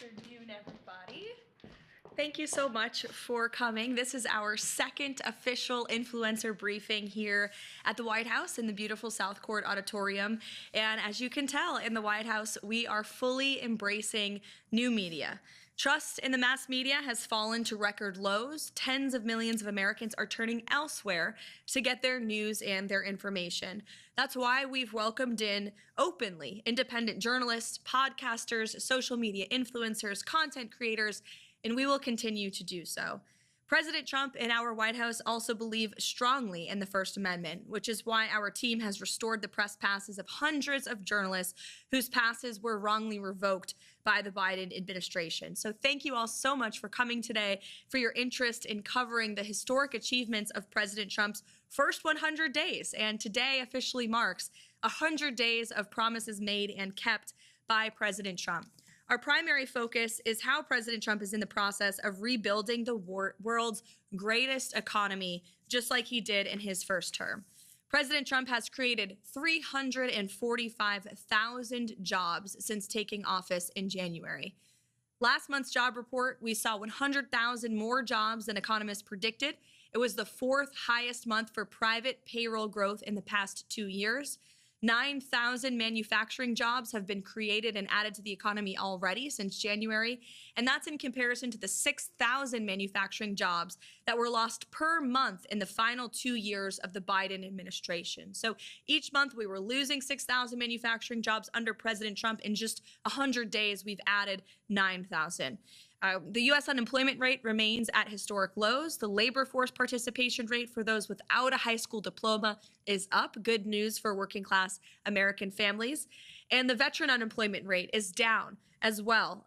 afternoon, everybody. Thank you so much for coming. This is our second official influencer briefing here at the White House in the beautiful South Court Auditorium. And as you can tell, in the White House, we are fully embracing new media. Trust in the mass media has fallen to record lows. Tens of millions of Americans are turning elsewhere to get their news and their information. That's why we've welcomed in openly independent journalists, podcasters, social media influencers, content creators, and we will continue to do so. President Trump and our White House also believe strongly in the First Amendment, which is why our team has restored the press passes of hundreds of journalists whose passes were wrongly revoked by the Biden administration. So thank you all so much for coming today, for your interest in covering the historic achievements of President Trump's first 100 days. And today officially marks 100 days of promises made and kept by President Trump. Our primary focus is how President Trump is in the process of rebuilding the world's greatest economy, just like he did in his first term. President Trump has created 345,000 jobs since taking office in January. Last month's job report, we saw 100,000 more jobs than economists predicted. It was the fourth highest month for private payroll growth in the past 2 years. 9,000 manufacturing jobs have been created and added to the economy already since January, and that's in comparison to the 6,000 manufacturing jobs that were lost per month in the final 2 years of the Biden administration. So each month we were losing 6,000 manufacturing jobs under President Trump. In just 100 days, we've added 9,000. The U.S. unemployment rate remains at historic lows. The labor force participation rate for those without a high school diploma is up. Good news for working class American families. And the veteran unemployment rate is down as well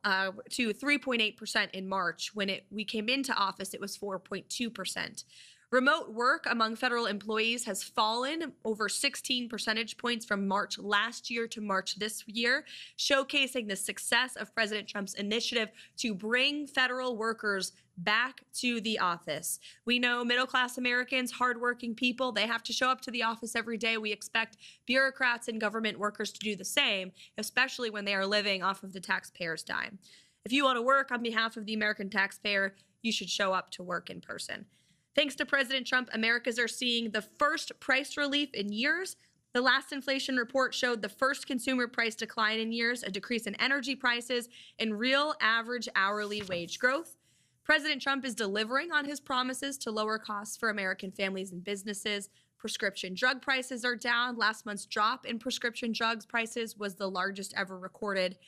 to 3.8% in March. When we came into office, it was 4.2%. Remote work among federal employees has fallen over 16 percentage points from March last year to March this year, showcasing the success of President Trump's initiative to bring federal workers back to the office. We know middle-class Americans, hardworking people, they have to show up to the office every day. We expect bureaucrats and government workers to do the same, especially when they are living off of the taxpayer's dime. If you want to work on behalf of the American taxpayer, you should show up to work in person. Thanks to President Trump, Americans are seeing the first price relief in years. The last inflation report showed the first consumer price decline in years, a decrease in energy prices, and real average hourly wage growth. President Trump is delivering on his promises to lower costs for American families and businesses. Prescription drug prices are down. Last month's drop in prescription drugs prices was the largest ever recorded.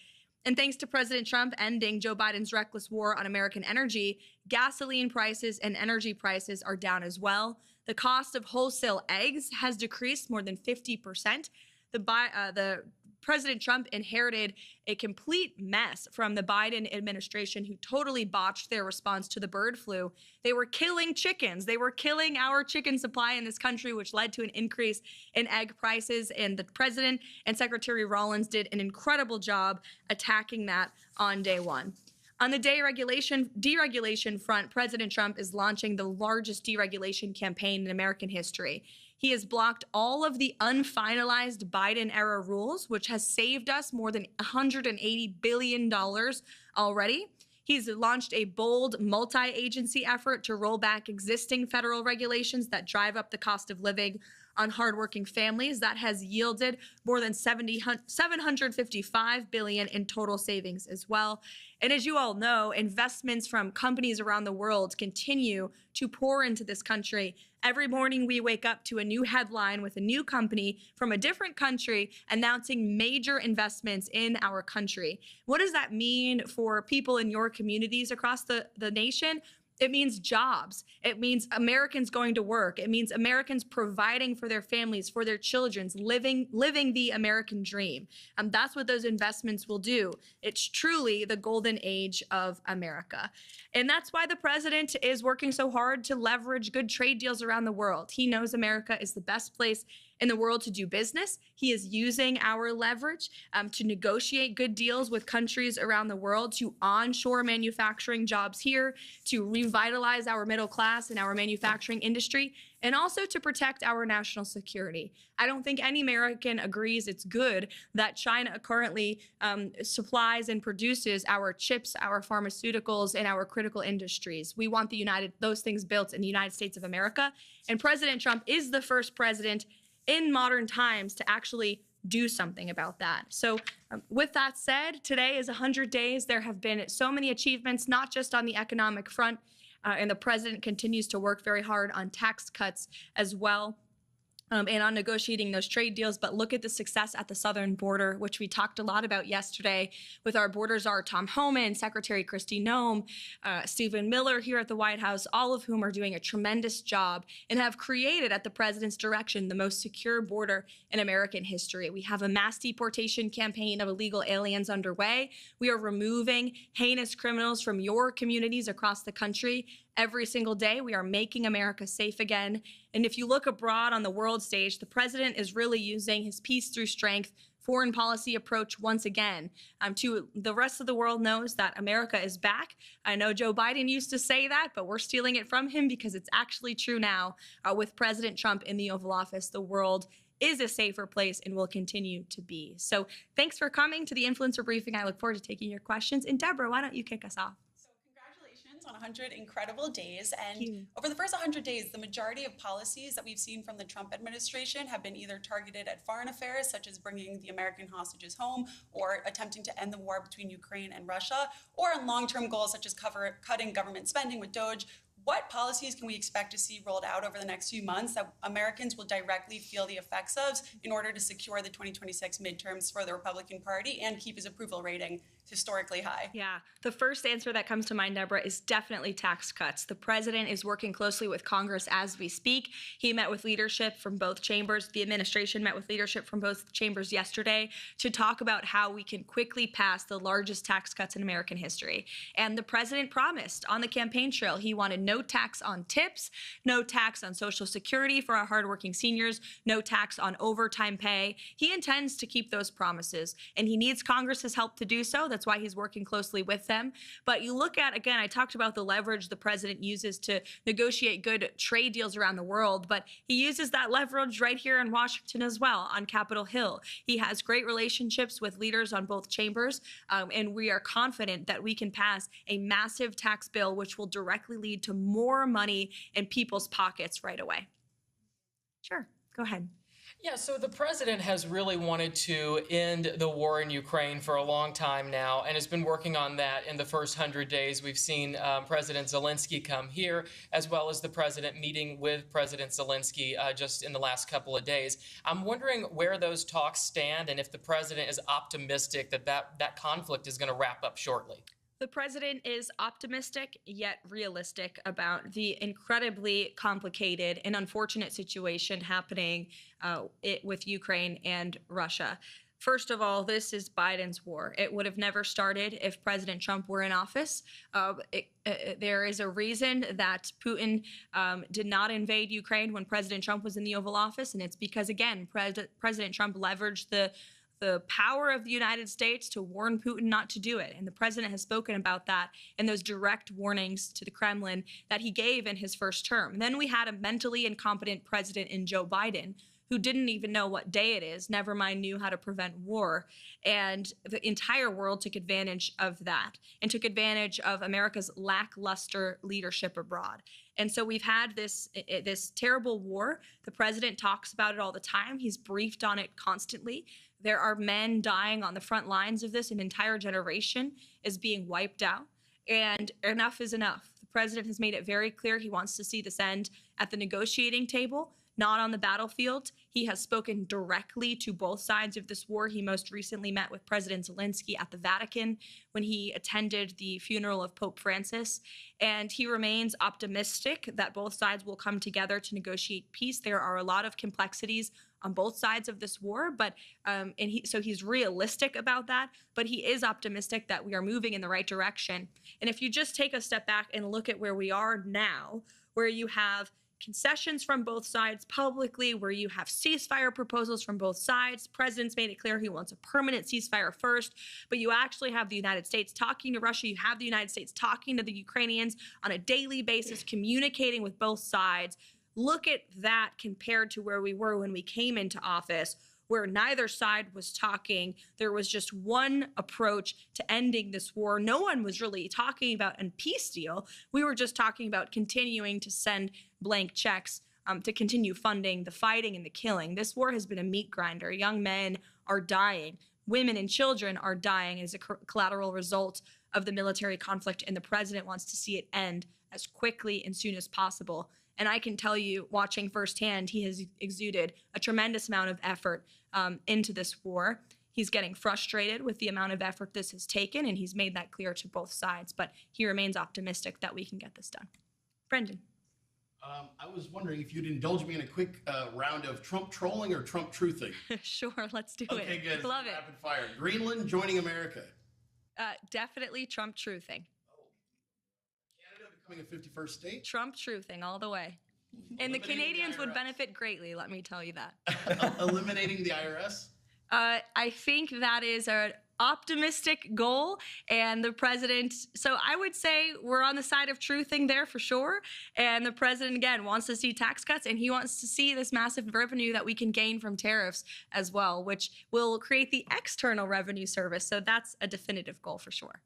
And thanks to President Trump ending Joe Biden's reckless war on American energy, gasoline prices and energy prices are down as well. The cost of wholesale eggs has decreased more than 50%. The President Trump inherited a complete mess from the Biden administration, who totally botched their response to the bird flu. They were killing chickens. They were killing our chicken supply in this country, which led to an increase in egg prices. And the president and Secretary Rollins did an incredible job attacking that on day one. On the deregulation front, President Trump is launching the largest deregulation campaign in American history. He has blocked all of the unfinalized Biden-era rules, which has saved us more than $180 billion already. He's launched a bold multi-agency effort to roll back existing federal regulations that drive up the cost of living on hardworking families. That has yielded more than $755 billion in total savings as well. And as you all know, investments from companies around the world continue to pour into this country. Every morning we wake up to a new headline with a new company from a different country announcing major investments in our country. What does that mean for people in your communities across the nation? It means jobs. It means Americans going to work. It means Americans providing for their families, for their children, living the American dream. And that's what those investments will do. It's truly the golden age of America. And that's why the president is working so hard to leverage good trade deals around the world. He knows America is the best place in the world to do business. He is using our leverage to negotiate good deals with countries around the world, to onshore manufacturing jobs here, to revitalize our middle class and our manufacturing industry, and also to protect our national security. I don't think any American agrees it's good that China currently supplies and produces our chips, our pharmaceuticals, and our critical industries. We want those things built in the United States of America. And President Trump is the first president in modern times to actually do something about that. So with that said, today is 100 days. There have been so many achievements, not just on the economic front, and the president continues to work very hard on tax cuts as well. And on negotiating those trade deals, but look at the success at the southern border, which we talked a lot about yesterday with our border czar Tom Homan, Secretary Kristi Noem, Stephen Miller here at the White House, all of whom are doing a tremendous job and have created, at the president's direction, the most secure border in American history. We have a mass deportation campaign of illegal aliens underway. We are removing heinous criminals from your communities across the country. Every single day, we are making America safe again. And if you look abroad on the world stage, the president is really using his peace through strength foreign policy approach once again. To the rest of the world knows that America is back. I know Joe Biden used to say that, but we're stealing it from him because it's actually true now. With President Trump in the Oval Office, the world is a safer place and will continue to be. So thanks for coming to the Influencer Briefing. I look forward to taking your questions. And Deborah, why don't you kick us off? On 100 incredible days. And over the first 100 days, the majority of policies that we've seen from the Trump administration have been either targeted at foreign affairs, such as bringing the American hostages home or attempting to end the war between Ukraine and Russia, or on long-term goals such as cutting government spending with DOGE. What policies can we expect to see rolled out over the next few months that Americans will directly feel the effects of in order to secure the 2026 midterms for the Republican Party and keep his approval rating historically high? Yeah, the first answer that comes to mind, Deborah, is definitely tax cuts. The president is working closely with Congress as we speak. He met with leadership from both chambers. The administration met with leadership from both chambers yesterday to talk about how we can quickly pass the largest tax cuts in American history. And the president promised on the campaign trail he wanted no tax on tips, no tax on Social Security for our hardworking seniors, no tax on overtime pay. He intends to keep those promises, and he needs Congress's help to do so. That's why he's working closely with them. But you look at, again, I talked about the leverage the president uses to negotiate good trade deals around the world, but he uses that leverage right here in Washington as well, on Capitol Hill. He has great relationships with leaders on both chambers, and we are confident that we can pass a massive tax bill which will directly lead to more money in people's pockets right away. Sure, go ahead. Yeah, so the president has really wanted to end the war in Ukraine for a long time now and has been working on that in the first 100 days. We've seen President Zelensky come here, as well as the president meeting with President Zelensky just in the last couple of days. I'm wondering where those talks stand and if the president is optimistic that that conflict is going to wrap up shortly. The president is optimistic yet realistic about the incredibly complicated and unfortunate situation happening with Ukraine and Russia. First of all, this is Biden's war. It would have never started if President Trump were in office. There is a reason that Putin did not invade Ukraine when President Trump was in the Oval Office, and it's because, again, President Trump leveraged the power of the United States to warn Putin not to do it. And the president has spoken about that in those direct warnings to the Kremlin that he gave in his first term. And then we had a mentally incompetent president in Joe Biden who didn't even know what day it is, never mind knew how to prevent war. And the entire world took advantage of that and took advantage of America's lackluster leadership abroad. And so we've had this terrible war. The president talks about it all the time. He's briefed on it constantly. There are men dying on the front lines of this. An entire generation is being wiped out. And enough is enough. The president has made it very clear he wants to see this end at the negotiating table, not on the battlefield. He has spoken directly to both sides of this war. He most recently met with President Zelensky at the Vatican when he attended the funeral of Pope Francis. And he remains optimistic that both sides will come together to negotiate peace. There are a lot of complexities on both sides of this war, but so he's realistic about that, but he is optimistic that we are moving in the right direction. And if you just take a step back and look at where we are now, where you have concessions from both sides publicly, where you have ceasefire proposals from both sides. President's made it clear he wants a permanent ceasefire first, but you actually have the United States talking to Russia. You have the United States talking to the Ukrainians on a daily basis, communicating with both sides. Look at that compared to where we were when we came into office, where neither side was talking. There was just one approach to ending this war. No one was really talking about a peace deal. We were just talking about continuing to send blank checks to continue funding the fighting and the killing. This war has been a meat grinder. Young men are dying. Women and children are dying as a collateral result of the military conflict, and the president wants to see it end as quickly and soon as possible. And I can tell you, watching firsthand, he has exuded a tremendous amount of effort into this war. He's getting frustrated with the amount of effort this has taken, and he's made that clear to both sides. But he remains optimistic that we can get this done. Brendan. I was wondering if you'd indulge me in a quick round of Trump trolling or Trump truthing. Sure, let's do it. Okay, good. Love it. Rapid fire. Greenland joining America. Definitely Trump truthing. Canada becoming a 51st state. Trump truthing all the way. And the Canadians would benefit greatly, let me tell you that. Eliminating the IRS. I think that is an optimistic goal, and the president, so I would say we're on the side of truthing there for sure. And the president, again, wants to see tax cuts, and he wants to see this massive revenue that we can gain from tariffs as well, which will create the external revenue service. So that's a definitive goal for sure.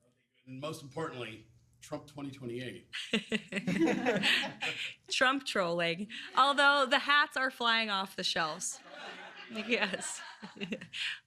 And most importantly, Trump 2028. Trump trolling, although the hats are flying off the shelves. Yes.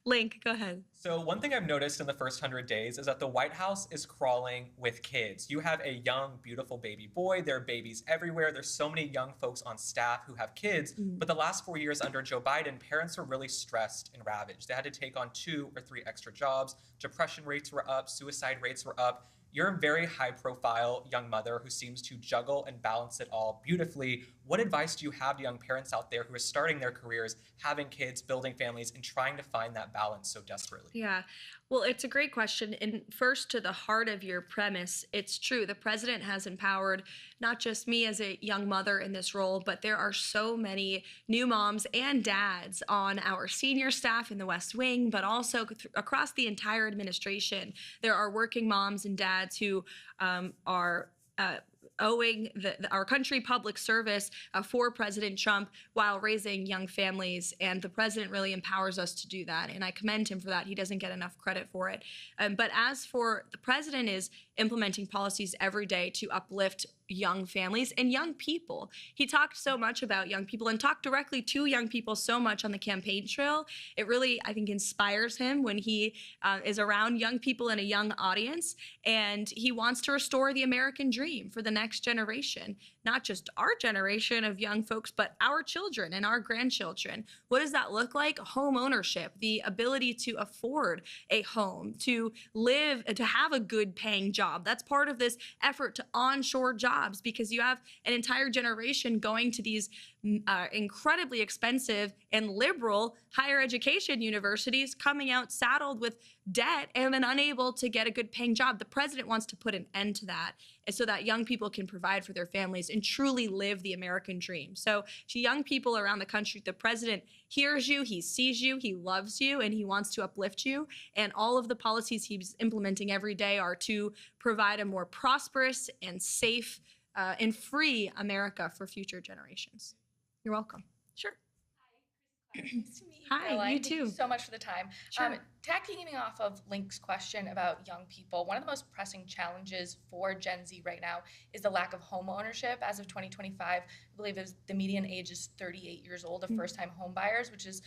Link, go ahead. So one thing I've noticed in the first 100 days is that the White House is crawling with kids. You have a young, beautiful baby boy. There are babies everywhere. There's so many young folks on staff who have kids. But the last 4 years under Joe Biden, parents were really stressed and ravaged. They had to take on 2 or 3 extra jobs. Depression rates were up. Suicide rates were up. You're a very high-profile young mother who seems to juggle and balance it all beautifully. What advice do you have to young parents out there who are starting their careers, having kids, building families, and trying to find that balance so desperately? Yeah, well, it's a great question. And first, to the heart of your premise, it's true. The president has empowered not just me as a young mother in this role, but there are so many new moms and dads on our senior staff in the West Wing, but also across the entire administration. There are working moms and dads who are owing our country public service for President Trump while raising young families. And the president really empowers us to do that. And I commend him for that. He doesn't get enough credit for it. But as for the president is implementing policies every day to uplift young families and young people. He talked so much about young people and talked directly to young people so much on the campaign trail. It really, I think, inspires him when he is around young people and a young audience. And he wants to restore the American dream for the next generation, not just our generation of young folks, but our children and our grandchildren. What does that look like? Home ownership, the ability to afford a home, to live, to have a good paying job. That's part of this effort to onshore jobs, because you have an entire generation going to these incredibly expensive and liberal higher education universities, coming out saddled with debt and then unable to get a good paying job. The president wants to put an end to that so that young people can provide for their families and truly live the American dream. So to young people around the country, the president hears you, he sees you, he loves you, and he wants to uplift you. And all of the policies he's implementing every day are to provide a more prosperous and safe and free America for future generations. You're welcome. Sure. Nice to meet you. Hi, Caroline. you Thank too. you so much for the time. Sure. Tagging off of Link's question about young people, one of the most pressing challenges for Gen Z right now is the lack of home ownership. As of 2025, I believe the median age is 38 years old of first-time home buyers, which is,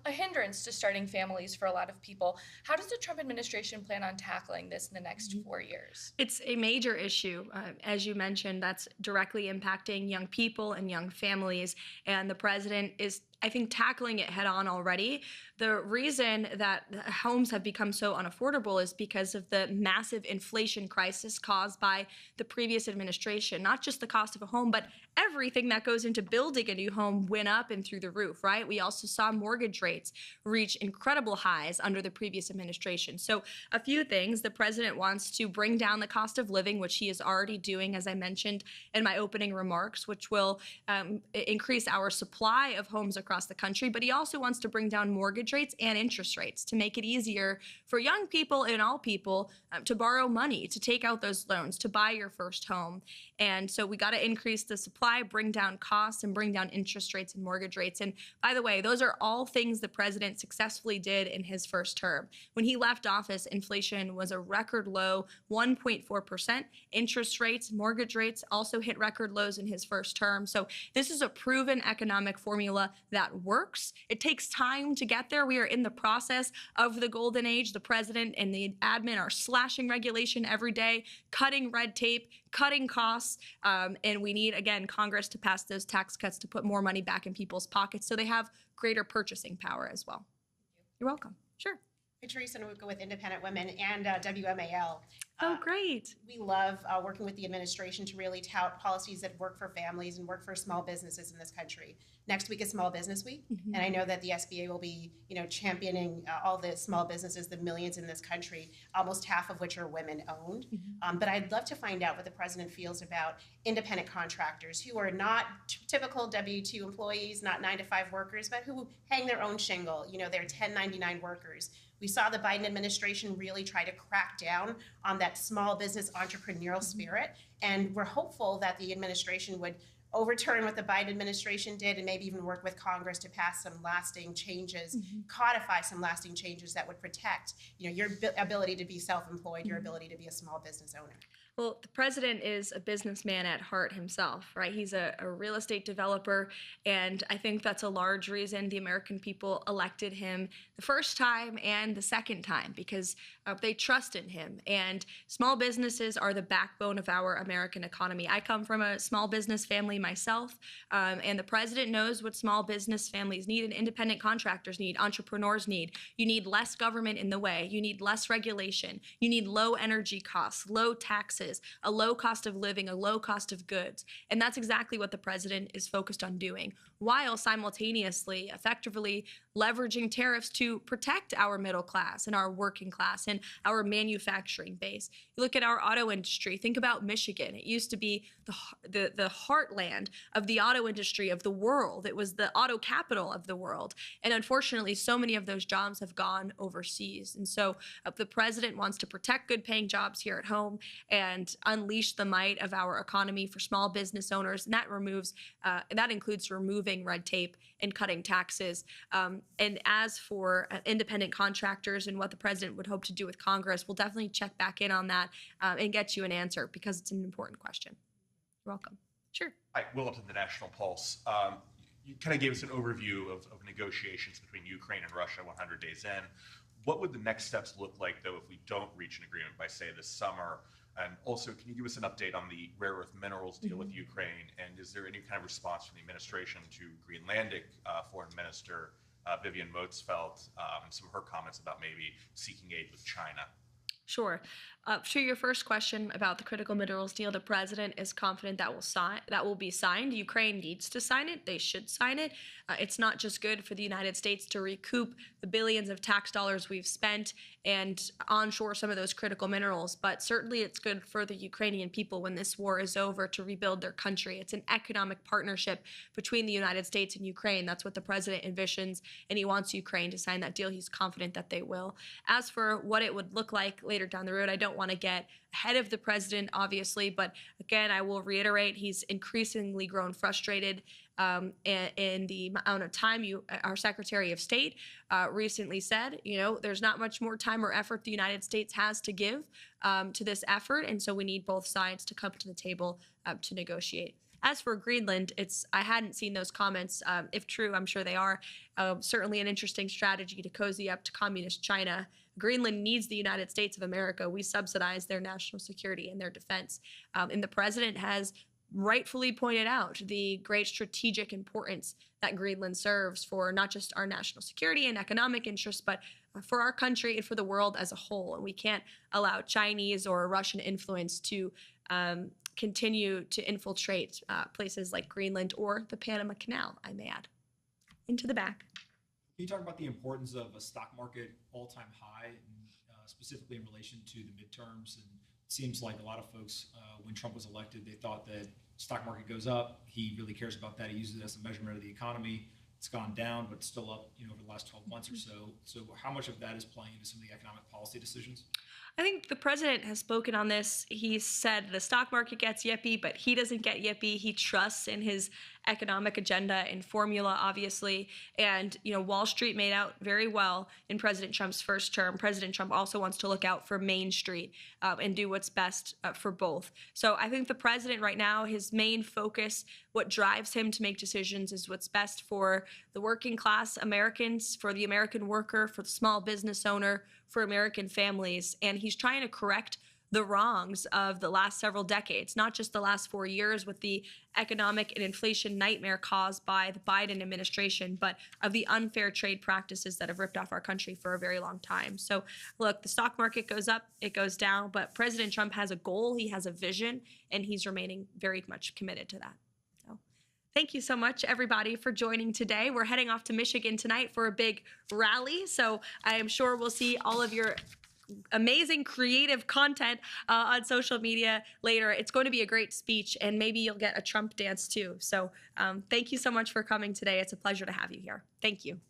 a hindrance to starting families for a lot of people. How does the Trump administration plan on tackling this in the next 4 years? It's a major issue. As you mentioned, that's directly impacting young people and young families. And the president is, I think, tackling it head on already. The reason that homes have become so unaffordable is because of the massive inflation crisis caused by the previous administration. Not just the cost of a home, but everything that goes into building a new home went up and through the roof, right? We also saw mortgage rates reach incredible highs under the previous administration. So a few things. The president wants to bring down the cost of living, which he is already doing, as I mentioned in my opening remarks, which will increase our supply of homes across the country. But he also wants to bring down mortgage rates and interest rates to make it easier for young people and all people to borrow money, to take out those loans, to buy your first home. And so we got to increase the supply, bring down costs, and bring down interest rates and mortgage rates. And by the way, those are all things the president successfully did in his first term. When he left office, inflation was a record low 1.4%. Interest rates, mortgage rates also hit record lows in his first term. So this is a proven economic formula that works. It takes time to get there. We are in the process of the golden age. The president and the admin are slashing regulation every day, cutting red tape, cutting costs, and we need, again, Congress to pass those tax cuts to put more money back in people's pockets so they have greater purchasing power as well. You're welcome. Sure. Teresa Nwuka with Independent Women and WMAL. Oh, great. We love working with the administration to really tout policies that work for families and work for small businesses in this country. Next week is Small Business Week, and I know that the SBA will be, championing all the small businesses, the millions in this country, almost half of which are women-owned. But I'd love to find out what the president feels about independent contractors who are not typical W-2 employees, not 9-to-5 workers, but who hang their own shingle. They're 1099 workers. We saw the Biden administration really try to crack down on that small business entrepreneurial spirit, and we're hopeful that the administration would overturn what the Biden administration did and maybe even work with Congress to pass some lasting changes, codify some lasting changes that would protect, your ability to be self-employed, your ability to be a small business owner. Well, the president is a businessman at heart himself, right? He's a real estate developer, and I think that's a large reason the American people elected him the first time and the second time, because they trust in him. And small businesses are the backbone of our American economy. I come from a small business family myself, and the president knows what small business families need and independent contractors need, entrepreneurs need. You need less government in the way. You need less regulation. You need low energy costs, low taxes, a low cost of living, a low cost of goods. And that's exactly what the president is focused on doing, while simultaneously effectively leveraging tariffs to protect our middle class and our working class and our manufacturing base. You look at our auto industry, think about Michigan. It used to be the heartland of the auto industry of the world. It was the auto capital of the world. And unfortunately, so many of those jobs have gone overseas. And so the president wants to protect good paying jobs here at home and unleash the might of our economy for small business owners. And that includes removing red tape and cutting taxes. And as for independent contractors and what the president would hope to do with Congress, we'll definitely check back in on that and get you an answer, because it's an important question. You're welcome. Sure. Hi, Will Upton, the National Pulse. You kind of gave us an overview of negotiations between Ukraine and Russia 100 days in. What would the next steps look like, though, if we don't reach an agreement by, say, this summer? And also, can you give us an update on the rare earth minerals deal with Ukraine? And is there any kind of response from the administration to Greenlandic Foreign Minister Vivian Motzfeldt and some of her comments about maybe seeking aid with China? Sure. To your first question about the critical minerals deal, the president is confident that will be signed. Ukraine needs to sign it. They should sign it. It's not just good for the United States to recoup the billions of tax dollars we've spent and onshore some of those critical minerals, but certainly it's good for the Ukrainian people when this war is over to rebuild their country. It's an economic partnership between the United States and Ukraine. That's what the president envisions, and he wants Ukraine to sign that deal. He's confident that they will. As for what it would look like later down the road, I don't want to get ahead of the president, obviously, but again, I will reiterate, he's increasingly grown frustrated in the amount of time our Secretary of State recently said, there's not much more time or effort the United States has to give to this effort, and so we need both sides to come to the table to negotiate. As for Greenland, I hadn't seen those comments. If true, I'm sure they are. Certainly an interesting strategy to cozy up to communist China. Greenland needs the United States of America. We subsidize their national security and their defense. And the president has rightfully pointed out the great strategic importance that Greenland serves for not just our national security and economic interests, but for our country and for the world as a whole. And we can't allow Chinese or Russian influence to continue to infiltrate places like Greenland or the Panama Canal, I may add. Into the back. Can you talk about the importance of a stock market all-time high, and, specifically in relation to the midterms? And it seems like a lot of folks, when Trump was elected, they thought that stock market goes up. He really cares about that. He uses it as a measurement of the economy. It's gone down, but it's still up, over the last 12 months or so. So how much of that is playing into some of the economic policy decisions? I think the president has spoken on this. He said the stock market gets yippee, but he doesn't get yippee. He trusts in his economic agenda and formula, obviously. And, Wall Street made out very well in President Trump's first term. President Trump also wants to look out for Main Street and do what's best for both. So I think the president right now, his main focus, what drives him to make decisions is what's best for the working class Americans, for the American worker, for the small business owner, for American families. And he's trying to correct the wrongs of the last several decades, not just the last 4 years with the economic and inflation nightmare caused by the Biden administration, but of the unfair trade practices that have ripped off our country for a very long time. So look, the stock market goes up, it goes down, but President Trump has a goal, he has a vision, and he's remaining very much committed to that. So thank you so much, everybody, for joining today. We're heading off to Michigan tonight for a big rally, so I am sure we'll see all of your amazing creative content on social media later. It's going to be a great speech, and maybe you'll get a Trump dance too. So thank you so much for coming today. It's a pleasure to have you here. Thank you.